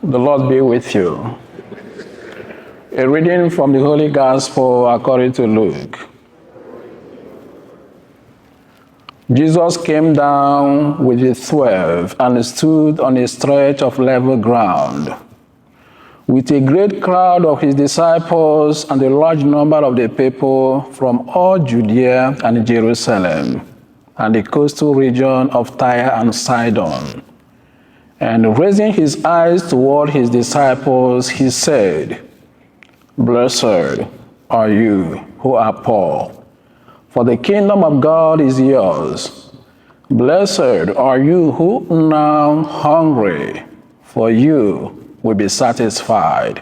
The Lord be with you. A reading from the Holy Gospel according to Luke. Jesus came down with the 12 and stood on a stretch of level ground, with a great crowd of his disciples and a large number of the people from all Judea and Jerusalem, and the coastal region of Tyre and Sidon. And raising his eyes toward his disciples, he said, "Blessed are you who are poor, for the kingdom of God is yours. Blessed are you who are now hungry, for you will be satisfied.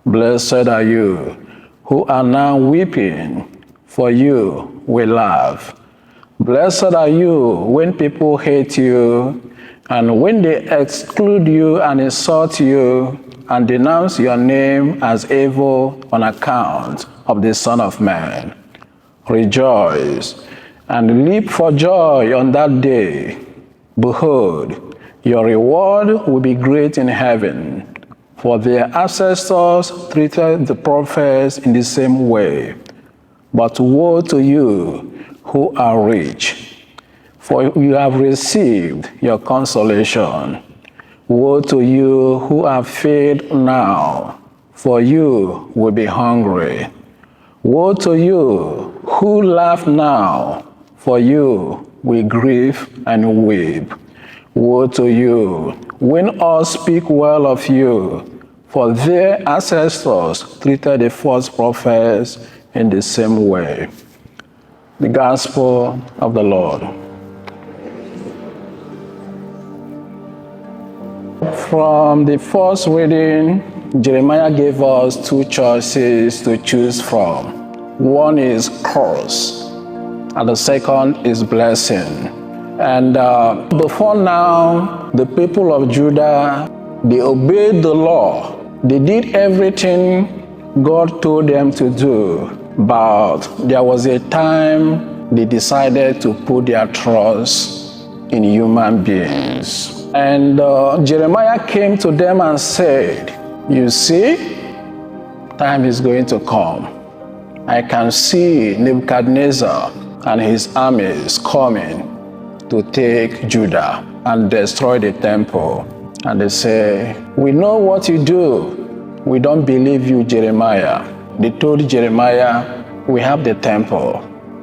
Blessed are you who are now weeping, for you will laugh. Blessed are you when people hate you, and when they exclude you and insult you, and denounce your name as evil on account of the Son of Man. Rejoice and leap for joy on that day. Behold, your reward will be great in heaven, for their ancestors treated the prophets in the same way. But woe to you who are rich, for you have received your consolation. Woe to you who are fed now, for you will be hungry. Woe to you who laugh now, for you will grieve and weep. Woe to you when all speak well of you, for their ancestors treated the false prophets in the same way." The Gospel of the Lord. From the first reading, Jeremiah gave us two choices to choose from. One is curse, and the second is blessing. And before now, the people of Judah, they obeyed the law. They did everything God told them to do. But there was a time they decided to put their trust in human beings. And Jeremiah came to them and said, "You see, time is going to come. I can see Nebuchadnezzar and his armies coming to take Judah and destroy the temple." And they say, "We know what you do. We don't believe you, Jeremiah." They told Jeremiah, "We have the temple.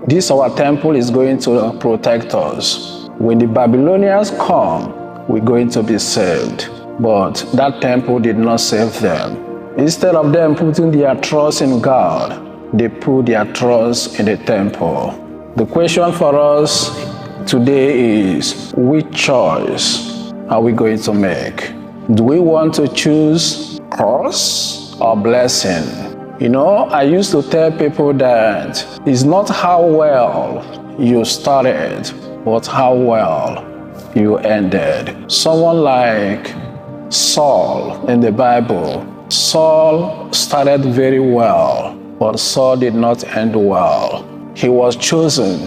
This our temple is going to protect us. When the Babylonians come, we're going to be saved." But that temple did not save them. Instead of them putting their trust in God, they put their trust in the temple. The question for us today is, which choice are we going to make? Do we want to choose curse or blessing? You know, I used to tell people that it's not how well you started, but how well you ended. Someone like Saul in the Bible. Saul started very well, but Saul did not end well. He was chosen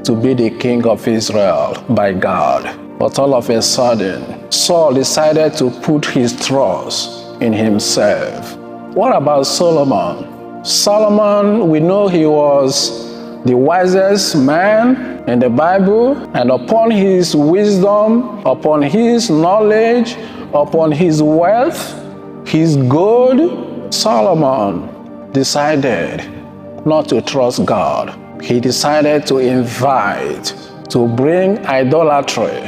to be the king of Israel by God. But all of a sudden, Saul decided to put his trust in himself. What about Solomon? Solomon, we know he was the wisest man in the Bible, and upon his wisdom, upon his knowledge, upon his wealth, his gold, Solomon decided not to trust God. He decided to invite, to bring idolatry.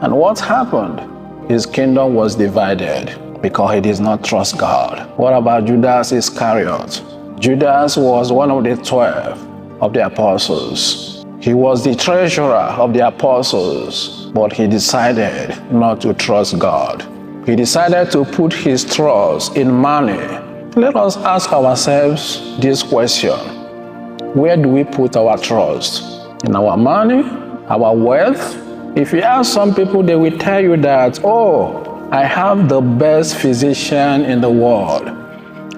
And what happened? His kingdom was divided because he did not trust God. What about Judas Iscariot? Judas was one of the 12 of the apostles. He was the treasurer of the apostles, but he decided not to trust God. He decided to put his trust in money. Let us ask ourselves this question: where do we put our trust? In our money? Our wealth? If you ask some people, they will tell you that, "Oh, I have the best physician in the world.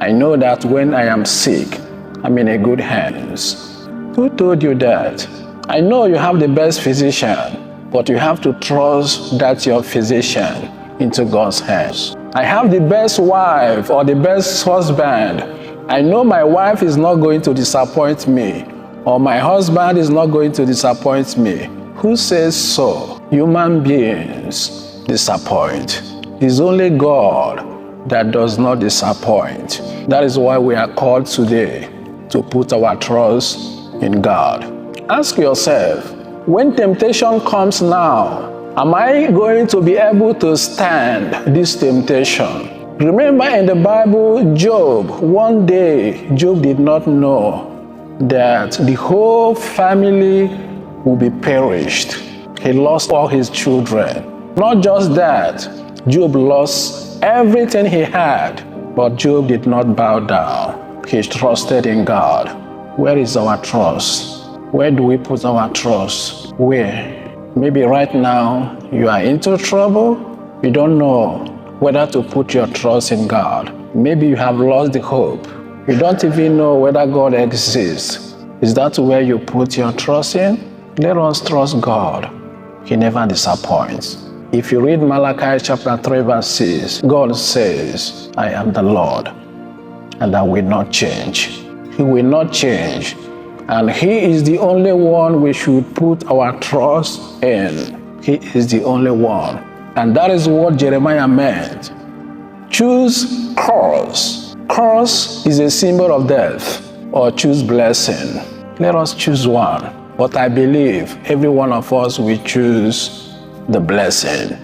I know that when I am sick, I'm in a good hands." Who told you that? I know you have the best physician, but you have to trust that your physician into God's hands. I have the best wife or the best husband. I know my wife is not going to disappoint me, or my husband is not going to disappoint me. Who says so? Human beings disappoint. It's only God that does not disappoint. That is why we are called today to put our trust in God. Ask yourself, when temptation comes now, am I going to be able to stand this temptation? Remember in the Bible, Job, one day, Job did not know that the whole family will be perished. He lost all his children. Not just that, Job lost everything he had, but Job did not bow down. He trusted in God. Where is our trust? Where do we put our trust? Where? Maybe right now you are into trouble. You don't know whether to put your trust in God. Maybe you have lost the hope. You don't even know whether God exists. Is that where you put your trust in? Let us trust God. He never disappoints. If you read Malachi chapter 3 verse 6, God says, I am the Lord, and I will not change. He will not change. And He is the only one we should put our trust in. He is the only one. And that is what Jeremiah meant. Choose curse. Curse is a symbol of death, or choose blessing. Let us choose one. But I believe every one of us will choose the blessing.